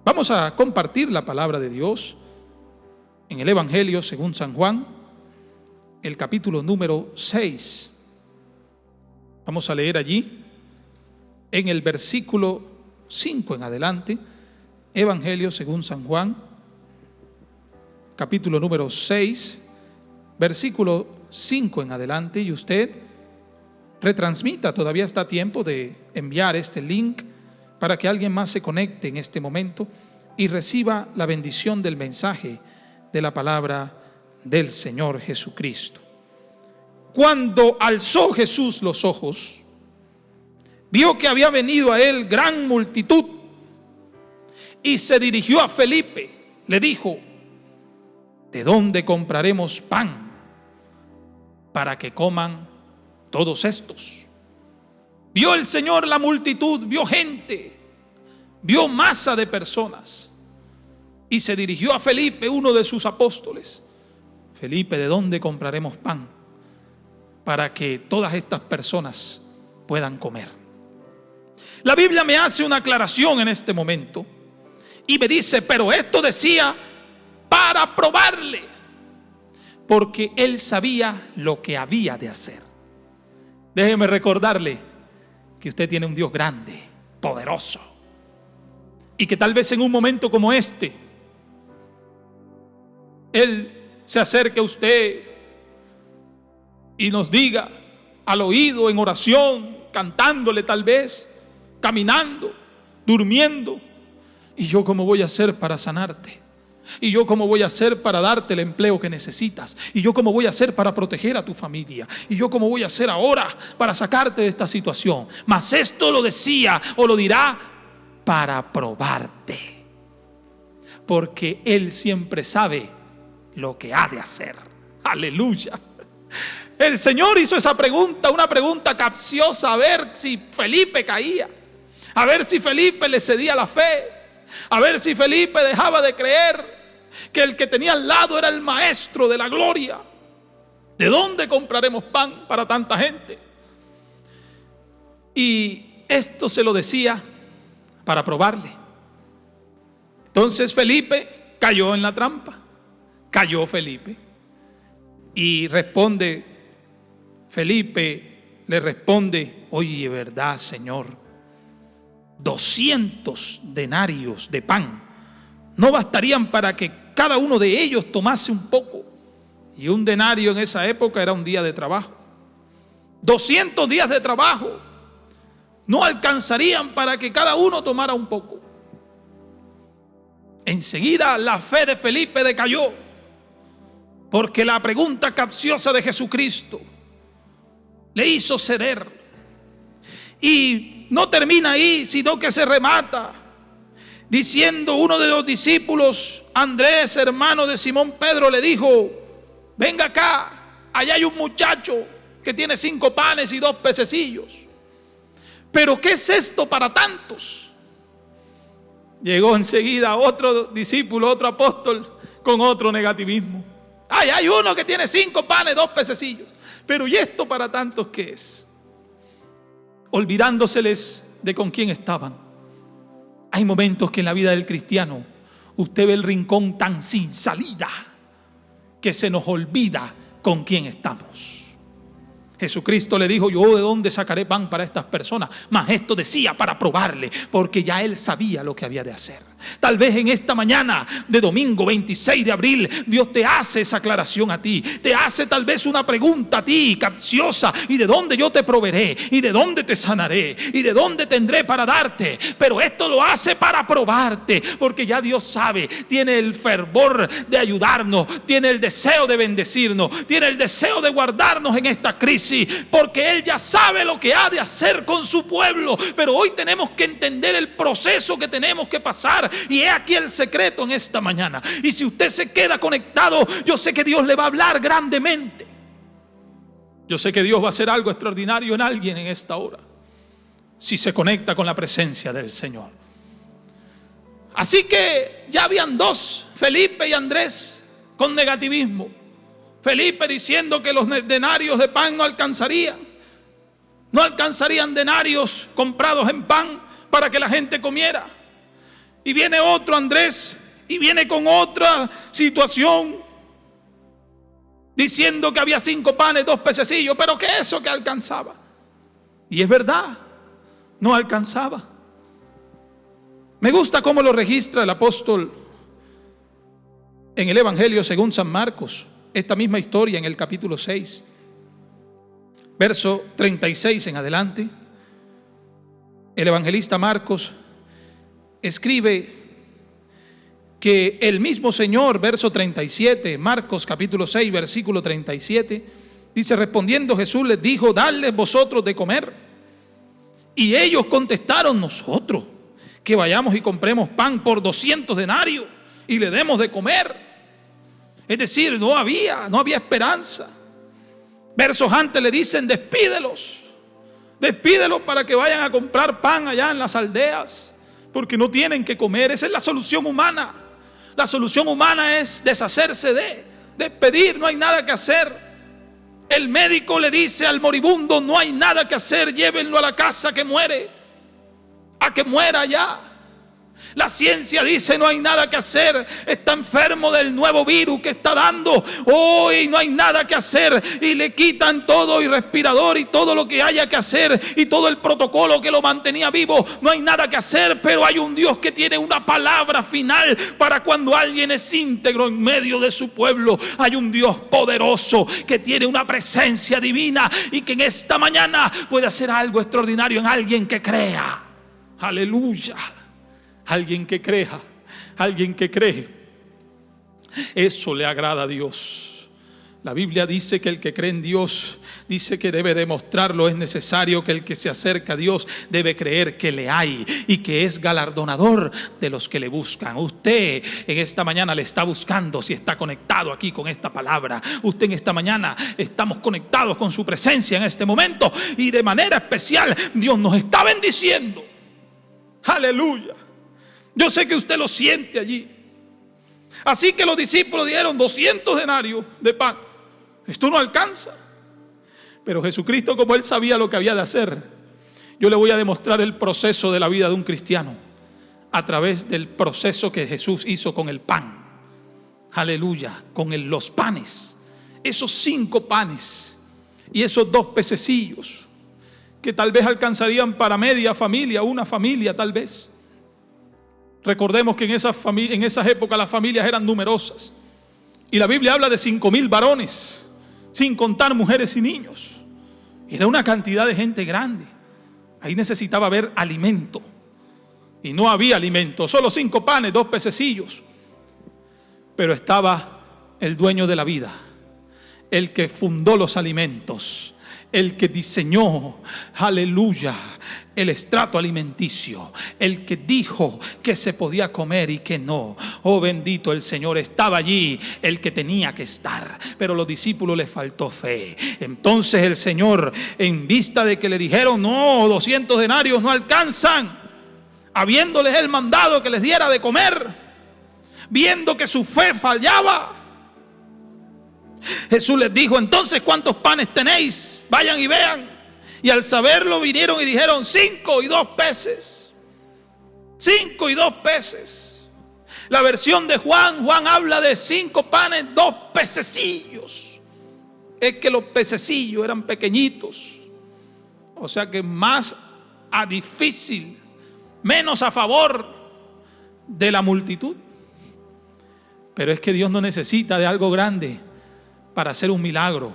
Vamos a compartir la palabra de Dios en el Evangelio según San Juan, el capítulo número 6. Vamos a leer allí en el versículo 5 en adelante. Evangelio según San Juan, capítulo número 6, versículo 5 en adelante. Y usted retransmita, todavía está a tiempo de enviar este link para que alguien más se conecte en este momento y reciba la bendición del mensaje de la palabra del Señor Jesucristo. Cuando alzó Jesús los ojos, vio que había venido a él gran multitud y se dirigió a Felipe. Le dijo: ¿de dónde compraremos pan para que coman todos estos? Vio el Señor la multitud, vio gente, vio masa de personas y se dirigió a Felipe, uno de sus apóstoles. Felipe, ¿de dónde compraremos pan para que todas estas personas puedan comer? La Biblia me hace una aclaración en este momento y me dice: pero esto decía para probarle, porque él sabía lo que había de hacer. Déjeme recordarle que usted tiene un Dios grande, poderoso, y que tal vez en un momento como este Él se acerque a usted y nos diga al oído, en oración, cantándole tal vez, caminando, durmiendo: ¿y yo cómo voy a hacer para sanarte? ¿Y yo cómo voy a hacer para darte el empleo que necesitas? ¿Y yo cómo voy a hacer para proteger a tu familia? ¿Y yo cómo voy a hacer ahora para sacarte de esta situación? Mas esto lo decía o lo dirá para probarte, porque Él siempre sabe lo que ha de hacer. Aleluya. El Señor hizo esa pregunta, una pregunta capciosa, a ver si Felipe caía, a ver si Felipe le cedía la fe, a ver si Felipe dejaba de creer que el que tenía al lado era el maestro de la gloria. ¿De dónde compraremos pan para tanta gente? Y esto se lo decía para probarle. Entonces Felipe cayó en la trampa. Cayó Felipe. Y responde Felipe, le responde: oye, ¿verdad, Señor? 200 denarios de pan no bastarían para que cada uno de ellos tomase un poco. Y un denario en esa época era un día de trabajo. 200 días de trabajo no alcanzarían para que cada uno tomara un poco. Enseguida la fe de Felipe decayó, porque la pregunta capciosa de Jesucristo le hizo ceder. Y no termina ahí, sino que se remata diciendo: uno de los discípulos, Andrés, hermano de Simón Pedro, le dijo: venga acá, allá hay un muchacho que tiene 5 panes y 2 pececillos. Pero ¿qué es esto para tantos? Llegó enseguida otro discípulo, otro apóstol, con otro negativismo: ay, hay uno que tiene 5 panes, 2 pececillos. Pero ¿y esto para tantos qué es? Olvidándoseles de con quién estaban. Hay momentos que en la vida del cristiano usted ve el rincón tan sin salida que se nos olvida con quién estamos. Jesucristo le dijo: yo de dónde sacaré pan para estas personas. Mas esto decía para probarle, porque ya él sabía lo que había de hacer. Tal vez en esta mañana de domingo 26 de abril Dios te hace esa aclaración a ti, te hace tal vez una pregunta a ti capciosa: ¿y de dónde yo te proveeré? ¿Y de dónde te sanaré? ¿Y de dónde tendré para darte? Pero esto lo hace para probarte, porque ya Dios sabe, tiene el fervor de ayudarnos, tiene el deseo de bendecirnos, tiene el deseo de guardarnos en esta crisis, porque Él ya sabe lo que ha de hacer con su pueblo. Pero hoy tenemos que entender el proceso que tenemos que pasar, y he aquí el secreto en esta mañana. Y si usted se queda conectado, yo sé que Dios le va a hablar grandemente. Yo sé que Dios va a hacer algo extraordinario en alguien en esta hora, si se conecta con la presencia del Señor. Así que ya habían dos, Felipe y Andrés, con negativismo. Felipe diciendo que los denarios de pan no alcanzarían denarios comprados en pan para que la gente comiera. y viene otro Andrés y viene con otra situación, diciendo que había 5 panes, 2 pececillos, pero que eso que alcanzaba. Y es verdad, no alcanzaba. Me gusta cómo lo registra el apóstol en el Evangelio según San Marcos, esta misma historia en el capítulo 6, verso 36 en adelante. El evangelista Marcos escribe que el mismo Señor, verso 37, Marcos capítulo 6, versículo 37, dice: respondiendo Jesús les dijo: dadles vosotros de comer. Y ellos contestaron: nosotros, que vayamos y compremos pan por 200 denarios y le demos de comer. Es decir, no había esperanza. Versos antes le dicen: despídelos para que vayan a comprar pan allá en las aldeas, porque no tienen que comer. Esa es la solución humana. La solución humana es deshacerse de, despedir, no hay nada que hacer. El médico le dice al moribundo: no hay nada que hacer, llévenlo a la casa que muere, a que muera ya. La ciencia dice: no hay nada que hacer, está enfermo del nuevo virus que está dando hoy, no hay nada que hacer, y le quitan todo, y respirador y todo lo que haya que hacer y todo el protocolo que lo mantenía vivo. No hay nada que hacer, pero hay un Dios que tiene una palabra final para cuando alguien es íntegro en medio de su pueblo. Hay un Dios poderoso que tiene una presencia divina y que en esta mañana puede hacer algo extraordinario en alguien que crea. Aleluya. Alguien que crea, alguien que cree. Eso le agrada a Dios. La Biblia dice que el que cree en Dios, dice que debe demostrarlo. Es necesario que el que se acerca a Dios debe creer que le hay y que es galardonador de los que le buscan. Usted en esta mañana le está buscando, si está conectado aquí con esta palabra. Usted en esta mañana estamos conectados con su presencia en este momento, y de manera especial Dios nos está bendiciendo. Aleluya. Yo sé que usted lo siente allí. Así que los discípulos dieron 200 denarios de pan. Esto no alcanza. Pero Jesucristo, como Él sabía lo que había de hacer, yo le voy a demostrar el proceso de la vida de un cristiano a través del proceso que Jesús hizo con el pan. Aleluya, con los panes. Esos 5 panes y esos 2 pececillos que tal vez alcanzarían para media familia, una familia tal vez. Recordemos que en esas épocas las familias eran numerosas, y la Biblia habla de 5,000 varones, sin contar mujeres y niños. Era una cantidad de gente grande. Ahí necesitaba haber alimento, y no había alimento. Solo 5 panes, 2 pececillos. Pero estaba el dueño de la vida, el que fundó los alimentos, el que diseñó, aleluya, el estrato alimenticio, el que dijo que se podía comer y que no. Oh, bendito el Señor. Estaba allí el que tenía que estar, pero a los discípulos les faltó fe. Entonces el Señor, en vista de que le dijeron: no, 200 denarios no alcanzan, habiéndoles Él mandado que les diera de comer, viendo que su fe fallaba, Jesús les dijo: entonces, ¿cuántos panes tenéis? Vayan y vean. Y al saberlo vinieron y dijeron: 5 y 2 peces. 5 y 2 peces. La versión de Juan habla de 5 panes, 2 pececillos. Es que los pececillos eran pequeñitos, o sea que más a difícil, menos a favor de la multitud. Pero es que Dios no necesita de algo grande para hacer un milagro.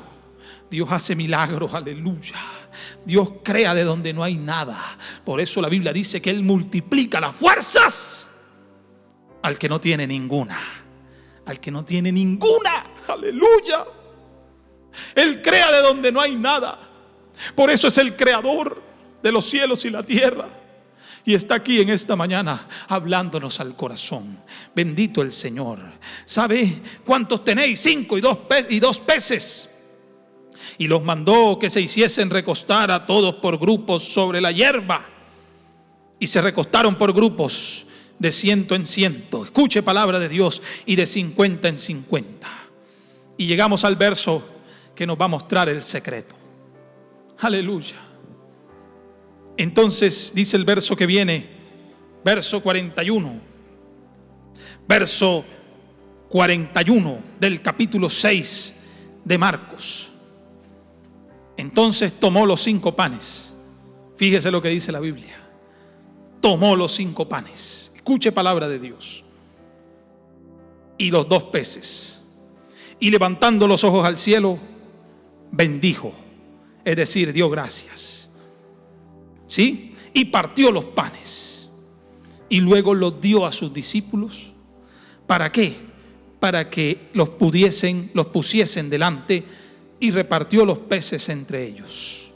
Dios hace milagros, aleluya. Dios crea de donde no hay nada. Por eso la Biblia dice que Él multiplica las fuerzas al que no tiene ninguna. Al que no tiene ninguna, aleluya. Él crea de donde no hay nada. Por eso es el creador de los cielos y la tierra. Y está aquí en esta mañana hablándonos al corazón. Bendito el Señor. ¿Sabe cuántos tenéis? 5 y 2 peces. Y los mandó que se hiciesen recostar a todos por grupos sobre la hierba. Y se recostaron por grupos de 100 en 100. Escuche palabra de Dios. Y de 50 en 50. Y llegamos al verso que nos va a mostrar el secreto. Aleluya. Entonces dice el verso que viene, verso 41. verso 41 del capítulo 6 de Marcos. Entonces tomó los 5 panes. Fíjese lo que dice la Biblia. Tomó los 5 panes. Escuche palabra de Dios. Y los 2 peces. Y levantando los ojos al cielo, bendijo. Es decir, dio gracias. ¿Sí? Y partió los panes. Y luego los dio a sus discípulos. ¿Para qué? Para que los pusiesen delante, y repartió los peces entre ellos.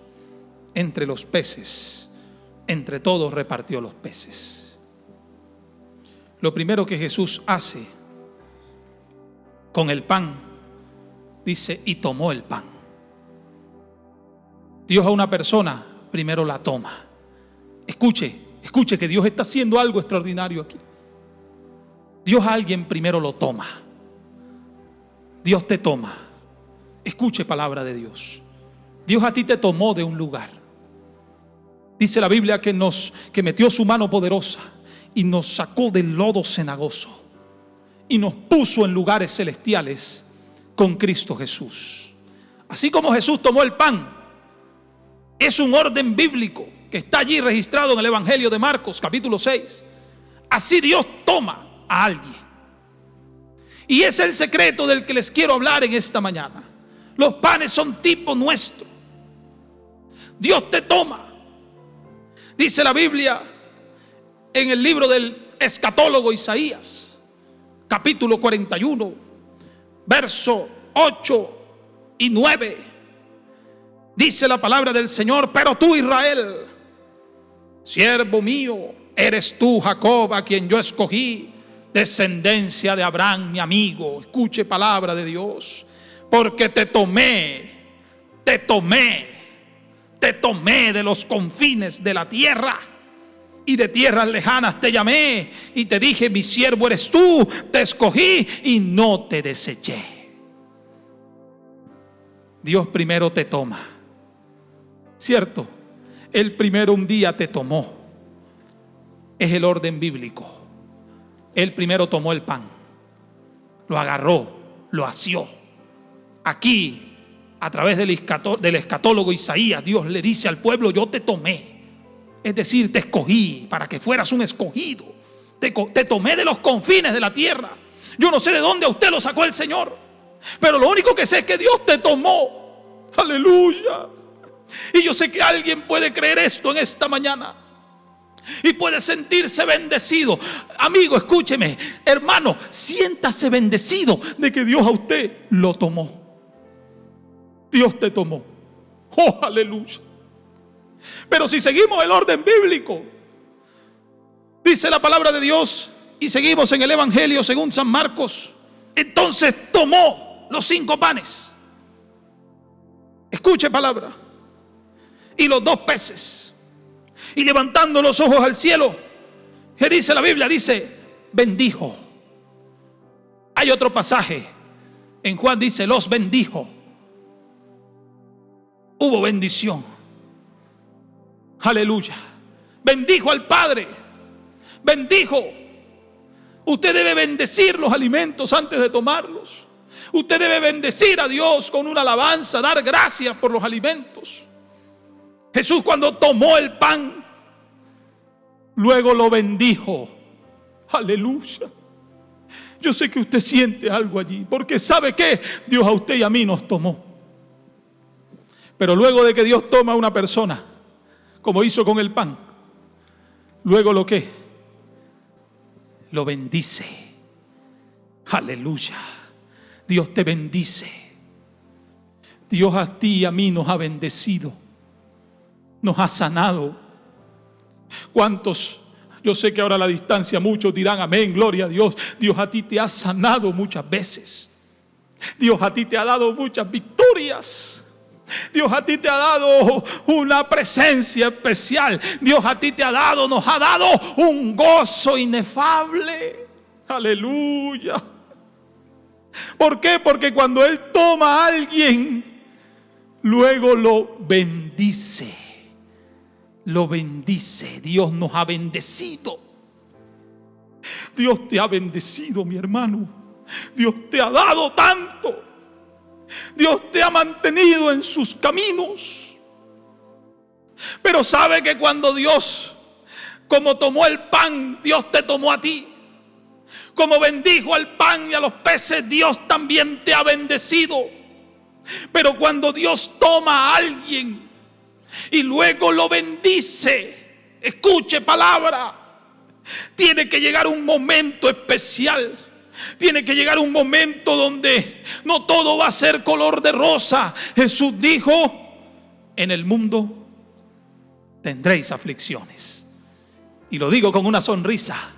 Entre los peces, entre todos repartió los peces. Lo primero que Jesús hace con el pan, dice, y tomó el pan. Dios a una persona primero la toma. Escuche que Dios está haciendo algo extraordinario aquí. Dios a alguien primero lo toma. Dios te toma. Escuche palabra de Dios. Dios a ti te tomó de un lugar. Dice la Biblia que metió su mano poderosa y nos sacó del lodo cenagoso y nos puso en lugares celestiales con Cristo Jesús. Así como Jesús tomó el pan, es un orden bíblico que está allí registrado en el Evangelio de Marcos, capítulo 6. Así Dios toma a alguien. Y es el secreto del que les quiero hablar en esta mañana. Los panes son tipo nuestro. Dios te toma. Dice la Biblia en el libro del escatólogo Isaías, capítulo 41, verso 8 y 9. Dice la palabra del Señor: pero tú, Israel, siervo mío, eres tú, Jacob, a quien yo escogí, descendencia de Abraham, mi amigo. Escuche palabra de Dios. Porque te tomé de los confines de la tierra, y de tierras lejanas te llamé, y te dije, mi siervo eres tú, te escogí y no te deseché. Dios primero te toma, ¿cierto? Él primero un día te tomó. Es el orden bíblico. Él primero tomó el pan, lo agarró, lo asió. Aquí, a través del escatólogo Isaías, Dios le dice al pueblo: yo te tomé. Es decir, te escogí para que fueras un escogido. Te tomé de los confines de la tierra. Yo no sé de dónde a usted lo sacó el Señor, pero lo único que sé es que Dios te tomó. Aleluya. Y yo sé que alguien puede creer esto en esta mañana y puede sentirse bendecido. Amigo, escúcheme, hermano, siéntase bendecido de que Dios a usted lo tomó. Dios te tomó. Oh, aleluya. Pero si seguimos el orden bíblico, dice la palabra de Dios, y seguimos en el Evangelio según San Marcos, entonces tomó los 5 panes. Escuche palabra. Y los 2 peces. Y levantando los ojos al cielo, ¿qué dice la Biblia? Dice, bendijo. Hay otro pasaje en Juan, dice, los bendijo. Hubo bendición. Aleluya. Bendijo al Padre. Bendijo. Usted debe bendecir los alimentos antes de tomarlos. Usted debe bendecir a Dios con una alabanza, dar gracias por los alimentos. Jesús, cuando tomó el pan, luego lo bendijo. Aleluya. Yo sé que usted siente algo allí, porque ¿sabe qué? Dios a usted y a mí nos tomó. Pero luego de que Dios toma a una persona, como hizo con el pan, luego ¿lo qué? Lo bendice. Aleluya. Dios te bendice. Dios a ti y a mí nos ha bendecido, nos ha sanado. ¿Cuántos? Yo sé que ahora a la distancia muchos dirán amén, gloria a Dios. Dios a ti te ha sanado muchas veces. Dios a ti te ha dado muchas victorias. Dios a ti te ha dado una presencia especial. Dios a ti te ha dado, nos ha dado un gozo inefable. Aleluya. ¿Por qué? Porque cuando Él toma a alguien, luego lo bendice. Lo bendice. Dios nos ha bendecido. Dios te ha bendecido, mi hermano. Dios te ha dado tanto. Dios te ha mantenido en sus caminos. Pero sabe que cuando Dios, como tomó el pan, Dios te tomó a ti. Como bendijo al pan y a los peces, Dios también te ha bendecido. Pero cuando Dios toma a alguien y luego lo bendice, escuche palabra, tiene que llegar un momento especial. Tiene que llegar un momento donde no todo va a ser color de rosa. Jesús dijo: en el mundo tendréis aflicciones. Y lo digo con una sonrisa.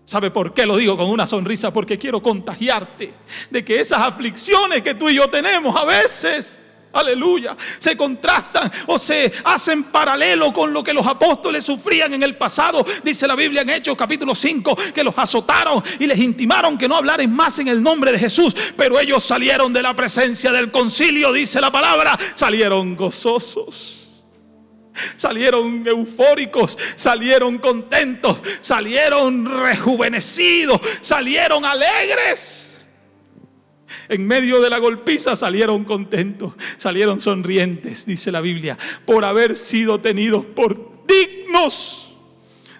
¿Sabe por qué lo digo con una sonrisa? Porque quiero contagiarte de que esas aflicciones que tú y yo tenemos a veces, aleluya, se contrastan o se hacen paralelo con lo que los apóstoles sufrían en el pasado. Dice la Biblia en Hechos capítulo 5 que los azotaron y les intimaron que no hablaran más en el nombre de Jesús. Pero ellos salieron de la presencia del concilio, dice la palabra, salieron gozosos. Salieron eufóricos, salieron contentos, salieron rejuvenecidos, salieron alegres. En medio de la golpiza salieron contentos, salieron sonrientes, dice la Biblia, por haber sido tenidos por dignos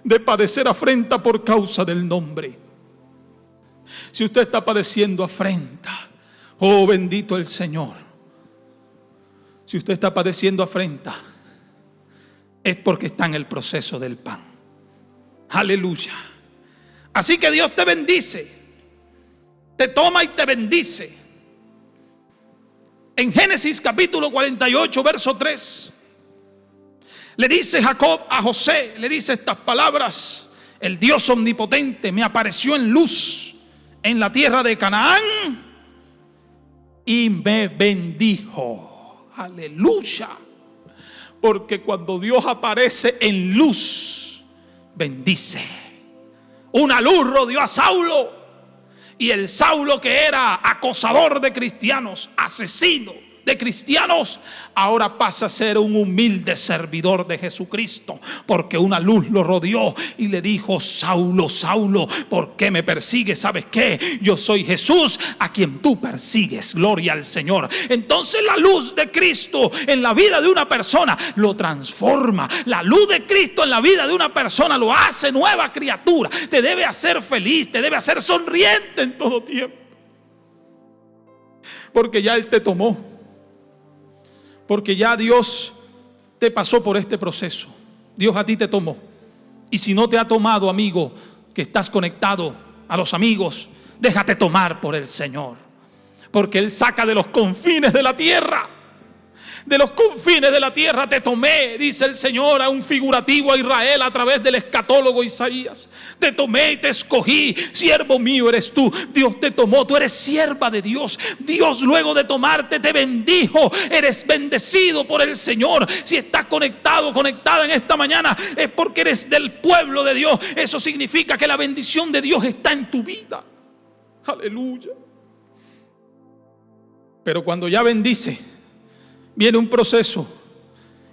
de padecer afrenta por causa del nombre. Si usted está padeciendo afrenta, oh bendito el Señor. Si usted está padeciendo afrenta, es porque está en el proceso del pan. Aleluya. Así que Dios te bendice, te toma y te bendice. En Génesis capítulo 48 verso 3 le dice Jacob a José, le dice estas palabras: el Dios omnipotente me apareció en luz en la tierra de Canaán y me bendijo. Aleluya. Porque cuando Dios aparece en luz, bendice. Una luz rodeó a Saulo, y el Saulo, que era acosador de cristianos, asesino de cristianos, ahora pasa a ser un humilde servidor de Jesucristo, porque una luz lo rodeó y le dijo: Saulo, Saulo, ¿por qué me persigues? ¿Sabes qué? Yo soy Jesús a quien tú persigues. Gloria al Señor. Entonces la luz de Cristo en la vida de una persona lo transforma. La luz de Cristo en la vida de una persona lo hace nueva criatura. Te debe hacer feliz, te debe hacer sonriente en todo tiempo, porque ya Él te tomó. Porque ya Dios te pasó por este proceso. Dios a ti te tomó. Y si no te ha tomado, amigo, que estás conectado a los amigos, déjate tomar por el Señor. Porque Él saca de los confines de la tierra. De los confines de la tierra te tomé, dice el Señor a un figurativo a Israel a través del escatólogo Isaías. Te tomé y te escogí, siervo mío eres tú. Dios te tomó, tú eres sierva de Dios. Dios luego de tomarte te bendijo, eres bendecido por el Señor. Si estás conectado, conectada en esta mañana, es porque eres del pueblo de Dios. Eso significa que la bendición de Dios está en tu vida. Aleluya. Pero cuando ya bendice, viene un proceso.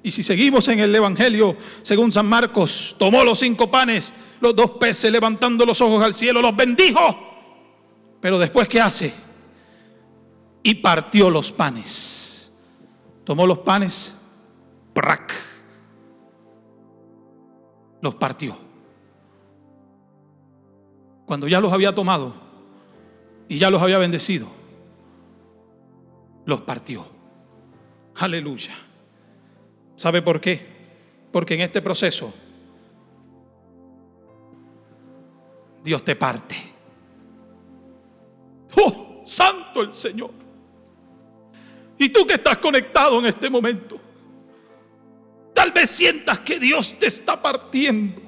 Y si seguimos en el Evangelio según San Marcos, tomó los 5 panes, los 2 peces, levantando los ojos al cielo, los bendijo. Pero después, ¿qué hace? Y partió los panes. Tomó los panes, ¡prac!, los partió. Cuando ya los había tomado y ya los había bendecido, los partió. Aleluya. ¿Sabe por qué? Porque en este proceso Dios te parte. ¡Oh, santo el Señor! Y tú que estás conectado en este momento, tal vez sientas que Dios te está partiendo.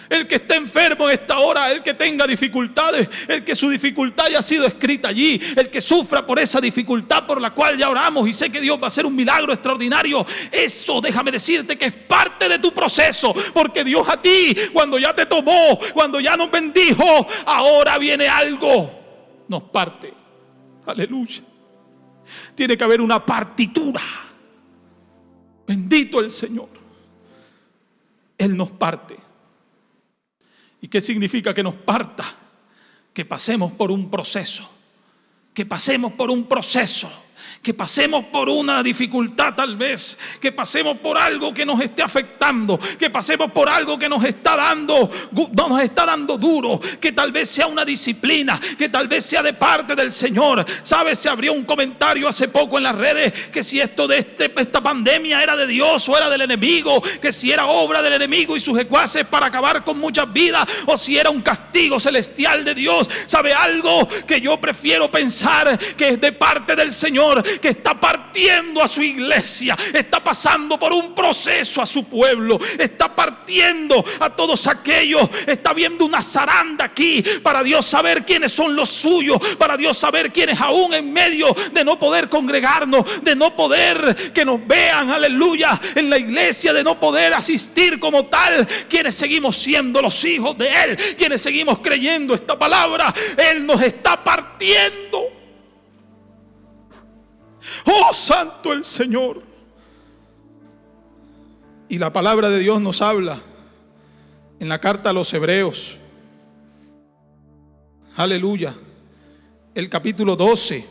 El que esté enfermo en esta hora, el que tenga dificultades, el que su dificultad haya sido escrita allí, el que sufra por esa dificultad por la cual ya oramos y sé que Dios va a hacer un milagro extraordinario, eso déjame decirte que es parte de tu proceso, porque Dios a ti, cuando ya te tomó, cuando ya nos bendijo, ahora viene algo, nos parte. Aleluya. Tiene que haber una partitura. Bendito el Señor. Él nos parte. ¿Y qué significa que nos parta? Que pasemos por un proceso, que pasemos por un proceso, que pasemos por una dificultad tal vez, que pasemos por algo que nos esté afectando, que pasemos por algo que nos está dando duro, que tal vez sea una disciplina, que tal vez sea de parte del Señor. ¿Sabes? Se abrió un comentario hace poco en las redes que si esto de esta pandemia era de Dios o era del enemigo, que si era obra del enemigo y sus secuaces para acabar con muchas vidas, o si era un castigo celestial de Dios. ¿Sabe algo? Que yo prefiero pensar que es de parte del Señor, que está partiendo a su iglesia, está pasando por un proceso a su pueblo, está partiendo a todos aquellos, está viendo una zaranda aquí para Dios saber quiénes son los suyos, para Dios saber quiénes aún en medio de no poder congregarnos, de no poder que nos vean, aleluya, en la iglesia, de no poder asistir como tal, quienes seguimos siendo los hijos de Él, quienes seguimos creyendo esta palabra. Él nos está partiendo. Oh, santo el Señor. Y la palabra de Dios nos habla en la carta a los Hebreos, aleluya, el capítulo 12,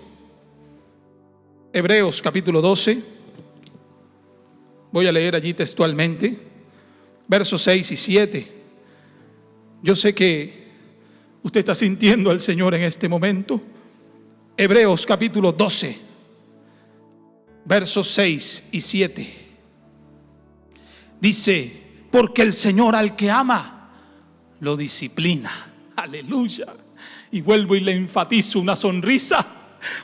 Hebreos capítulo 12. Voy a leer allí textualmente versos 6 y 7. Yo sé que usted está sintiendo al Señor en este momento. Hebreos capítulo 12, versos 6 y 7. Dice: porque el Señor al que ama lo disciplina. Aleluya. Y vuelvo y le enfatizo una sonrisa,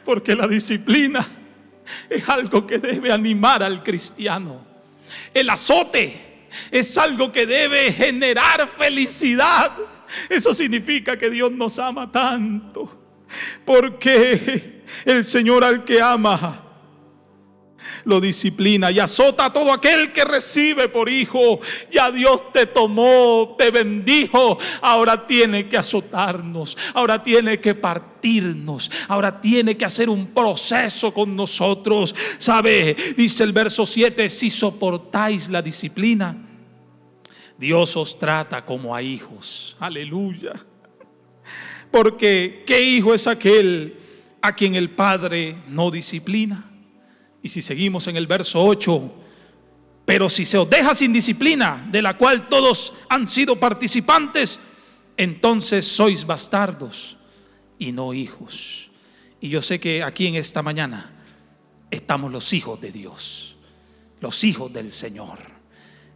porque la disciplina es algo que debe animar al cristiano. El azote es algo que debe generar felicidad. Eso significa que Dios nos ama tanto, porque el Señor al que ama lo disciplina y azota a todo aquel que recibe por hijo. Ya Dios te tomó, te bendijo, ahora tiene que azotarnos, ahora tiene que partirnos, ahora tiene que hacer un proceso con nosotros. ¿Sabe? Dice el verso 7: si soportáis la disciplina, Dios os trata como a hijos. Aleluya. Porque ¿qué hijo es aquel a quien el Padre no disciplina? Y si seguimos en el verso 8: pero si se os deja sin disciplina, de la cual todos han sido participantes, entonces sois bastardos y no hijos. Y yo sé que aquí en esta mañana estamos los hijos de Dios, los hijos del Señor,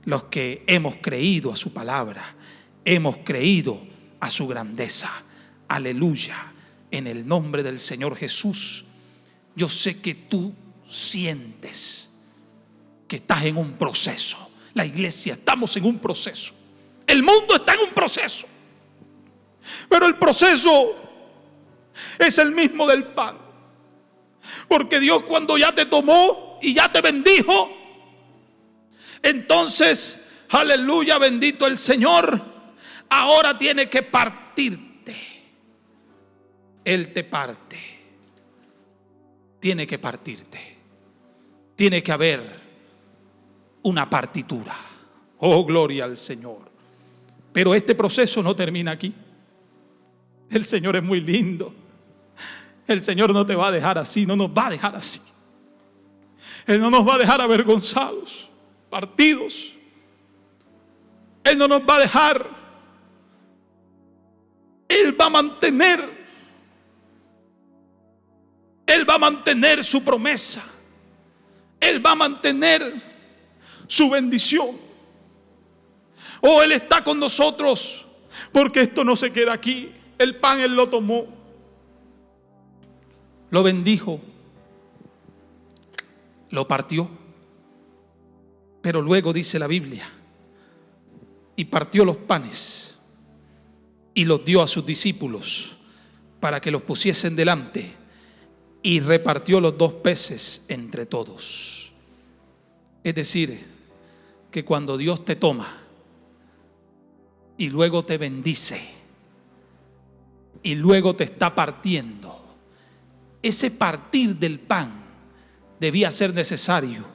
los que hemos creído a su palabra, hemos creído a su grandeza. Aleluya. En el nombre del Señor Jesús. Yo sé que tú sientes que estás en un proceso. La iglesia, estamos en un proceso. El mundo está en un proceso. Pero el proceso es el mismo del pan. Porque Dios, cuando ya te tomó y ya te bendijo, entonces, aleluya, bendito el Señor, ahora tiene que partirte. Él te parte. Tiene que partirte. Tiene que haber una partitura. Oh, gloria al Señor. Pero este proceso no termina aquí. El Señor es muy lindo. El Señor no te va a dejar así, no nos va a dejar así. Él no nos va a dejar avergonzados, partidos. Él no nos va a dejar. Él va a mantener. Él va a mantener su promesa. Él va a mantener su bendición. Oh, Él está con nosotros, porque esto no se queda aquí. El pan Él lo tomó, lo bendijo, lo partió. Pero luego dice la Biblia: y partió los panes y los dio a sus discípulos para que los pusiesen delante, y repartió los 2 peces entre todos. Es decir, que cuando Dios te toma y luego te bendice y luego te está partiendo, ese partir del pan debía ser necesario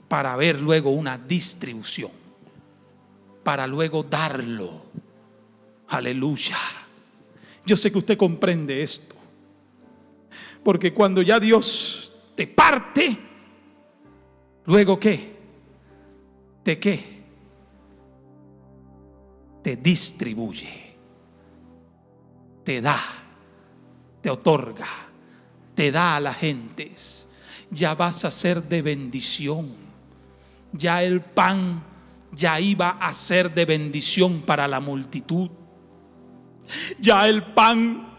para ver luego una distribución, para luego darlo Aleluya. Yo sé que usted comprende esto, porque cuando ya Dios te parte, luego ¿qué? ¿Qué? Te distribuye, te da, te otorga, te da a las gentes. Ya vas a ser de bendición. Ya el pan ya iba a ser de bendición para la multitud. Ya el pan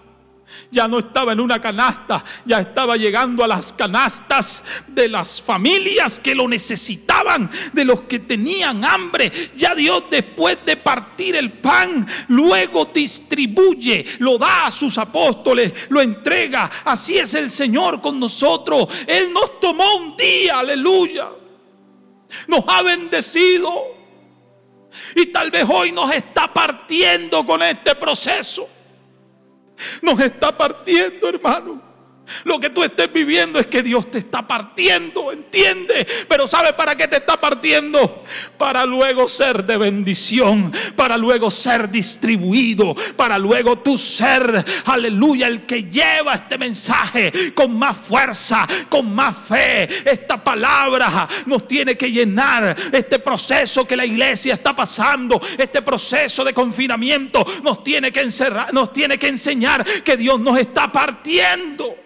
ya no estaba en una canasta, ya estaba llegando a las canastas de las familias que lo necesitaban, de los que tenían hambre. Ya Dios, después de partir el pan, luego distribuye, lo da a sus apóstoles, lo entrega. Así es el Señor con nosotros. Él nos tomó un día, aleluya, nos ha bendecido, y tal vez hoy nos está partiendo con este proceso. Nos está partiendo, hermano. Lo que tú estés viviendo es que Dios te está partiendo, ¿entiende? Pero ¿sabe para qué te está partiendo? Para luego ser de bendición, para luego ser distribuido, para luego tú ser, aleluya, el que lleva este mensaje con más fuerza, con más fe. Esta palabra nos tiene que llenar. Este proceso que la iglesia está pasando, este proceso de confinamiento, nos tiene que encerrar, nos tiene que enseñar que Dios nos está partiendo,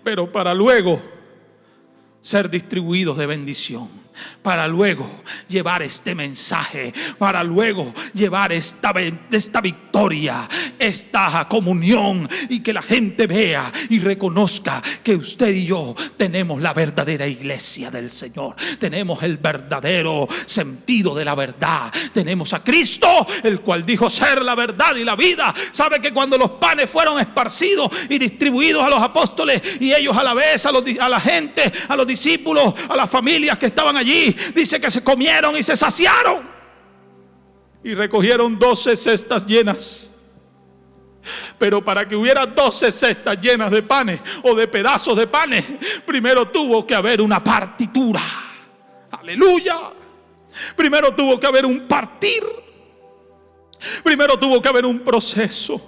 pero para luego ser distribuidos de bendición, para luego llevar este mensaje, para luego llevar esta victoria, esta comunión, y que la gente vea y reconozca que usted y yo tenemos la verdadera iglesia del Señor, tenemos el verdadero sentido de la verdad, tenemos a Cristo, el cual dijo ser la verdad y la vida. Sabe que cuando los panes fueron esparcidos y distribuidos a los apóstoles, y ellos a la vez a la gente, a los discípulos, a las familias que estaban allí, dice que se comieron y se saciaron y recogieron 12 cestas llenas. Pero para que hubiera 12 cestas llenas de panes o de pedazos de panes, primero tuvo que haber una partitura. Aleluya. Primero tuvo que haber un partir. Primero tuvo que haber un proceso.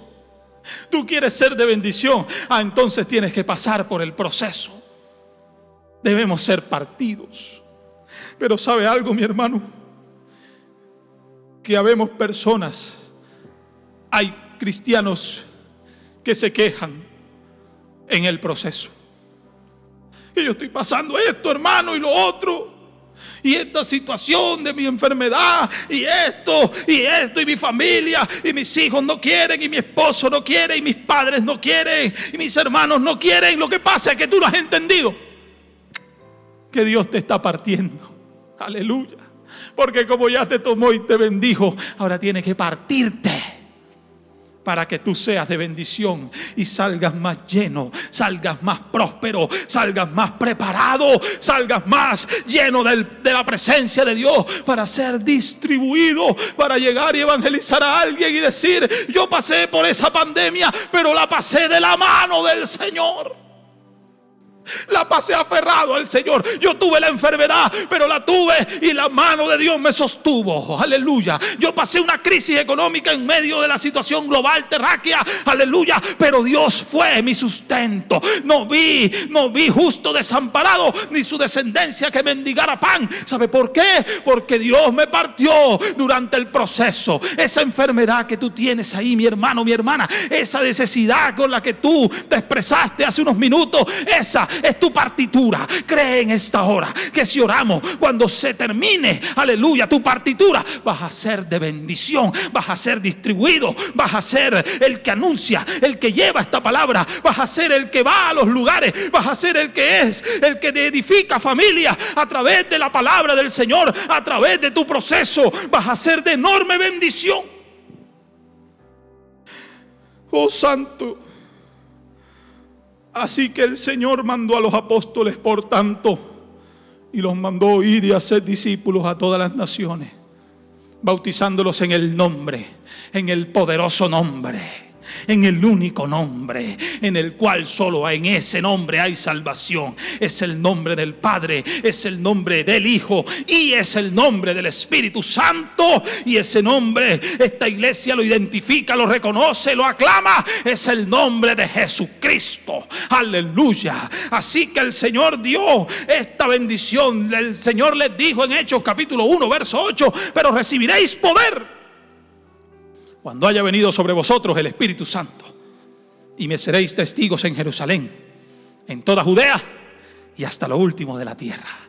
Tú quieres ser de bendición, entonces tienes que pasar por el proceso. Debemos ser partidos. Pero ¿sabe algo, mi hermano? Que habemos personas, hay cristianos que se quejan en el proceso. Que yo estoy pasando esto, hermano, y lo otro, y esta situación de mi enfermedad, y esto, y mi familia, y mis hijos no quieren, y mi esposo no quiere, y mis padres no quieren, y mis hermanos no quieren. Lo que pasa es que tú no has entendido que Dios te está partiendo. Aleluya. Porque como ya te tomó y te bendijo, ahora tiene que partirte para que tú seas de bendición y salgas más lleno, salgas más próspero, salgas más preparado, salgas más lleno de la presencia de Dios, para ser distribuido, para llegar y evangelizar a alguien y decir: yo pasé por esa pandemia, pero la pasé de la mano del Señor. La pasé aferrado al Señor. Yo tuve la enfermedad, pero la tuve y la mano de Dios me sostuvo. Aleluya. Yo pasé una crisis económica en medio de la situación global terráquea. Aleluya. Pero Dios fue mi sustento. No vi justo desamparado, ni su descendencia que mendigara pan. ¿Sabe por qué? Porque Dios me partió durante el proceso. Esa enfermedad que tú tienes ahí, mi hermano, mi hermana, esa necesidad con la que tú te expresaste hace unos minutos, esa es tu partitura. Cree en esta hora que si oramos, cuando se termine, aleluya, tu partitura, vas a ser de bendición, vas a ser distribuido, vas a ser el que anuncia, el que lleva esta palabra, vas a ser el que va a los lugares, vas a ser el que edifica familia a través de la palabra del Señor, a través de tu proceso, vas a ser de enorme bendición. Oh Santo. Así que el Señor mandó a los apóstoles, por tanto, y los mandó ir y hacer discípulos a todas las naciones, bautizándolos en el nombre, en el poderoso nombre, en el único nombre en el cual solo en ese nombre hay salvación. Es el nombre del Padre, es el nombre del Hijo y es el nombre del Espíritu Santo. Y ese nombre esta iglesia lo identifica, lo reconoce, lo aclama. Es el nombre de Jesucristo. Aleluya. Así que el Señor dio esta bendición. El Señor les dijo en Hechos capítulo 1 verso 8: pero recibiréis poder cuando haya venido sobre vosotros el Espíritu Santo, y me seréis testigos en Jerusalén, en toda Judea y hasta lo último de la tierra.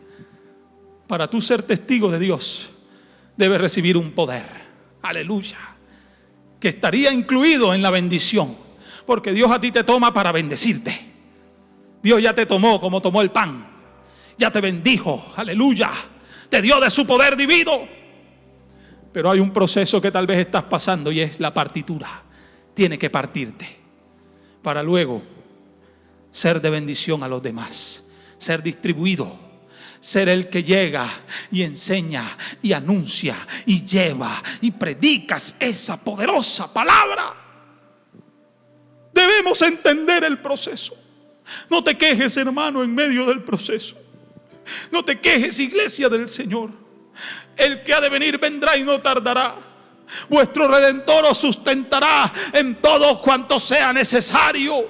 Para tú ser testigo de Dios, debes recibir un poder, aleluya, que estaría incluido en la bendición, porque Dios a ti te toma para bendecirte. Dios ya te tomó como tomó el pan, ya te bendijo, aleluya, te dio de su poder divino. Pero hay un proceso que tal vez estás pasando y es la partitura. Tiene que partirte para luego ser de bendición a los demás, ser distribuido, ser el que llega y enseña y anuncia y lleva y predicas esa poderosa palabra. Debemos entender el proceso. No te quejes, hermano, en medio del proceso. No te quejes, iglesia del Señor. El que ha de venir vendrá y no tardará. Vuestro Redentor os sustentará en todo cuanto sea necesario,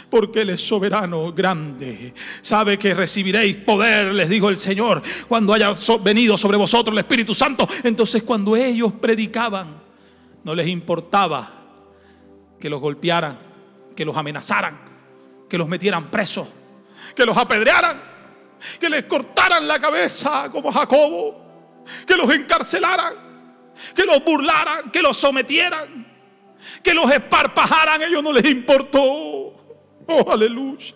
porque Él es soberano, grande. Sabe que recibiréis poder, les dijo el Señor, cuando haya venido sobre vosotros el Espíritu Santo. Entonces, cuando ellos predicaban, no les importaba que los golpearan, que los amenazaran, que los metieran presos, que los apedrearan, que les cortaran la cabeza como Jacobo, que los encarcelaran, que los burlaran, que los sometieran, que los esparpajaran. A ellos no les importó, oh aleluya,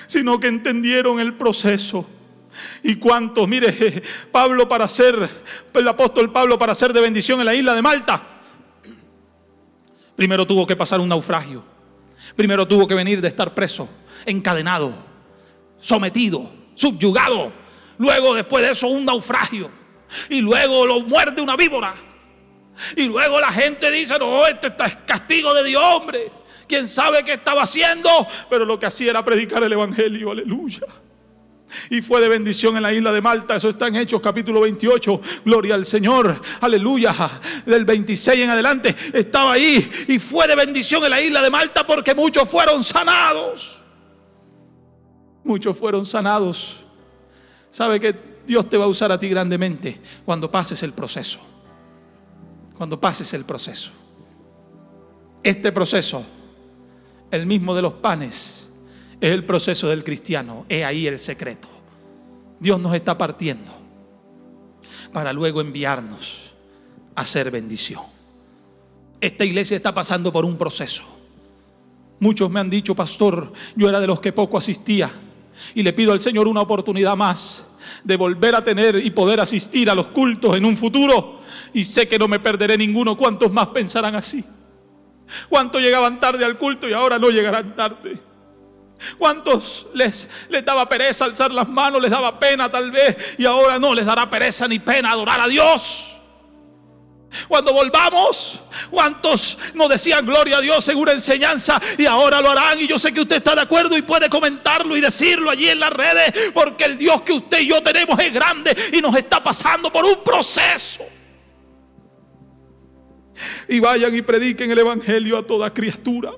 sino que entendieron el proceso. Y cuántos, mire, el apóstol Pablo, para ser de bendición en la isla de Malta, primero tuvo que pasar un naufragio. Primero tuvo que venir de estar preso, encadenado, sometido, subyugado. Luego, después de eso, un naufragio. Y luego lo muerde una víbora. Y luego la gente dice: no, este es castigo de Dios, hombre. ¿Quién sabe qué estaba haciendo? Pero lo que hacía era predicar el evangelio, aleluya. Y fue de bendición en la isla de Malta. Eso está en Hechos capítulo 28. Gloria al Señor, aleluya. Del 26 en adelante estaba ahí. Y fue de bendición en la isla de Malta porque muchos fueron sanados. Muchos fueron sanados. Sabe que Dios te va a usar a ti grandemente cuando pases el proceso. Cuando pases el proceso. Este proceso, el mismo de los panes, es el proceso del cristiano. He ahí el secreto. Dios nos está partiendo para luego enviarnos a hacer bendición. Esta iglesia está pasando por un proceso. Muchos me han dicho: pastor, yo era de los que poco asistía, y le pido al Señor una oportunidad más de volver a tener y poder asistir a los cultos en un futuro, y sé que no me perderé ninguno. ¿Cuántos más pensarán así? ¿Cuántos llegaban tarde al culto y ahora no llegarán tarde? ¿Cuántos les daba pereza alzar las manos, les daba pena tal vez, y ahora no les dará pereza ni pena adorar a Dios? Cuando volvamos, ¿cuántos nos decían gloria a Dios según enseñanza y ahora lo harán? Y yo sé que usted está de acuerdo y puede comentarlo y decirlo allí en las redes, porque el Dios que usted y yo tenemos es grande y nos está pasando por un proceso. Y vayan y prediquen el evangelio a toda criatura.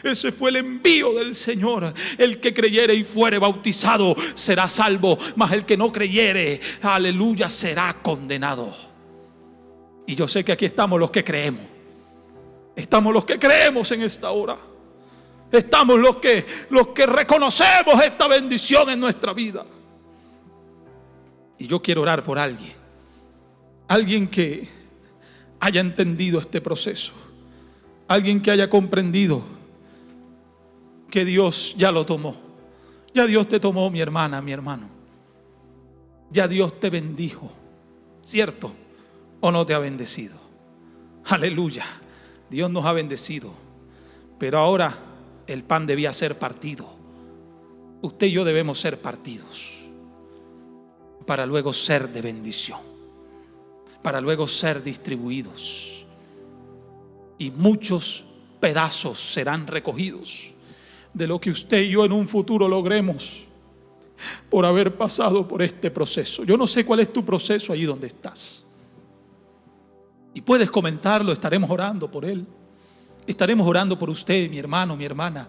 Ese fue el envío del Señor. El que creyere y fuere bautizado será salvo, mas el que no creyere, aleluya, será condenado. Y yo sé que aquí estamos los que creemos. Estamos los que creemos en esta hora. Estamos los que reconocemos esta bendición en nuestra vida. Y yo quiero orar por alguien. Alguien que haya entendido este proceso. Alguien que haya comprendido que Dios ya lo tomó. Ya Dios te tomó, mi hermana, mi hermano. Ya Dios te bendijo. ¿Cierto? ¿O no te ha bendecido? Aleluya. Dios nos ha bendecido. Pero ahora el pan debía ser partido. Usted y yo debemos ser partidos para luego ser de bendición, para luego ser distribuidos. y muchos pedazos serán recogidos de lo que usted y yo en un futuro logremos por haber pasado por este proceso. Yo no sé cuál es tu proceso allí donde estás. Y puedes comentarlo, estaremos orando por él. Estaremos orando por usted, mi hermano, mi hermana.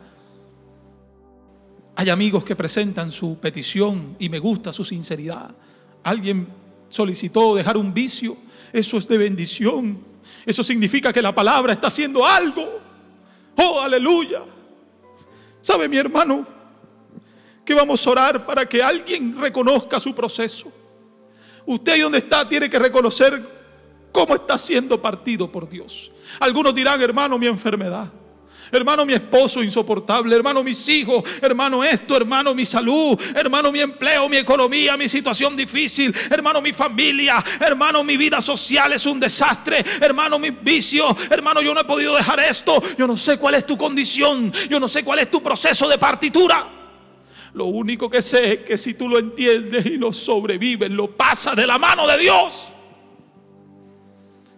Hay amigos que presentan su petición y me gusta su sinceridad. Alguien solicitó dejar un vicio. Eso es de bendición. Eso significa que la palabra está haciendo algo. ¡Oh, aleluya! ¿Sabe, mi hermano? Que vamos a orar para que alguien reconozca su proceso. Usted ahí donde está tiene que reconocer cómo está siendo partido por Dios. Algunos dirán: hermano, mi enfermedad, hermano, mi esposo insoportable, hermano, mis hijos, hermano, esto, hermano, mi salud, hermano, mi empleo, mi economía, mi situación difícil, hermano, mi familia, hermano, mi vida social es un desastre, hermano, mis vicios, hermano, yo no he podido dejar esto. Yo no sé cuál es tu condición, yo no sé cuál es tu proceso de partitura. Lo único que sé es que si tú lo entiendes y lo sobrevives, lo pasas de la mano de Dios,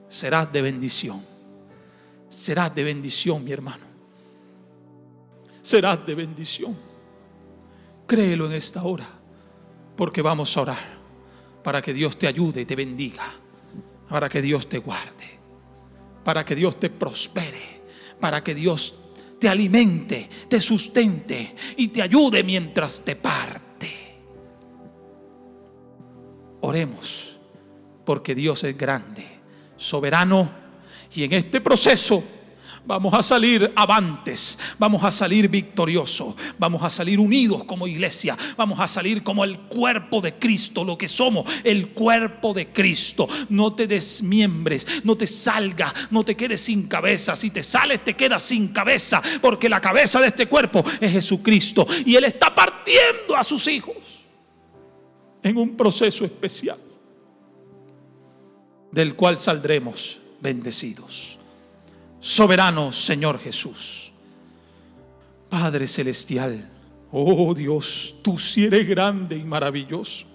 serás de bendición. Serás de bendición, mi hermano. Serás de bendición. Créelo en esta hora, porque vamos a orar para que Dios te ayude y te bendiga, para que Dios te guarde, para que Dios te prospere, para que Dios te alimente, te sustente y te ayude mientras te parte. Oremos, porque Dios es grande, soberano, y en este proceso vamos a salir avantes, vamos a salir victoriosos, vamos a salir unidos como iglesia, vamos a salir como el cuerpo de Cristo, lo que somos, el cuerpo de Cristo. No te desmiembres, no te salgas, no te quedes sin cabeza. Si te sales, te quedas sin cabeza, porque la cabeza de este cuerpo es Jesucristo, y Él está partiendo a sus hijos en un proceso especial, del cual saldremos bendecidos. Soberano Señor Jesús, Padre celestial, oh Dios, tú sí eres grande y maravilloso.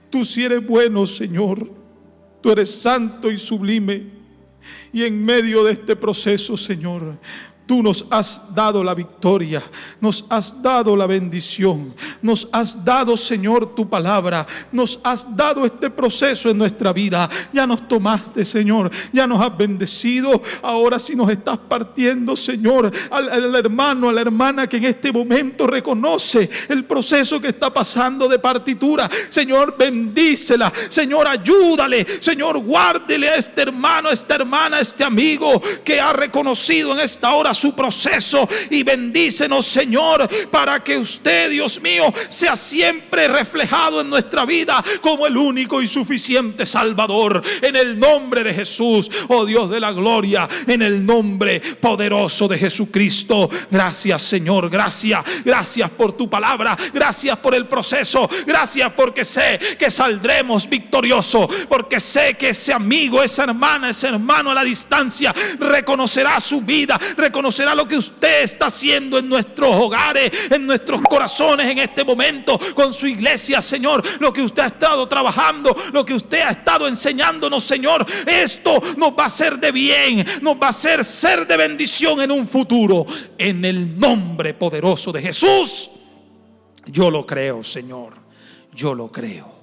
Tú sí eres bueno, Señor. Tú eres santo y sublime. Y en medio de este proceso, Señor, tú nos has dado la victoria, nos has dado la bendición, nos has dado, Señor, tu palabra, nos has dado este proceso en nuestra vida. Ya nos tomaste, Señor, ya nos has bendecido. Ahora sí nos estás partiendo, Señor, al hermano, a la hermana que en este momento reconoce el proceso que está pasando de partitura. Señor, bendícela, Señor, ayúdale, Señor, guárdele a este hermano, a esta hermana, a este amigo que ha reconocido en esta hora su proceso, y bendícenos, Señor, para que usted, Dios mío, sea siempre reflejado en nuestra vida como el único y suficiente Salvador, en el nombre de Jesús. Oh Dios de la gloria, en el nombre poderoso de Jesucristo. Gracias, Señor, gracias por tu palabra, gracias por el proceso, gracias porque sé que saldremos victoriosos, porque sé que ese amigo, esa hermana, ese hermano a la distancia reconocerá su vida, reconocerá lo que usted está haciendo en nuestros hogares, en nuestros corazones en este momento, con su iglesia, Señor. Lo que usted ha estado trabajando, lo que usted ha estado enseñándonos, Señor, esto nos va a hacer de bien, nos va a hacer ser de bendición en un futuro. En el nombre poderoso de Jesús, yo lo creo, Señor, yo lo creo.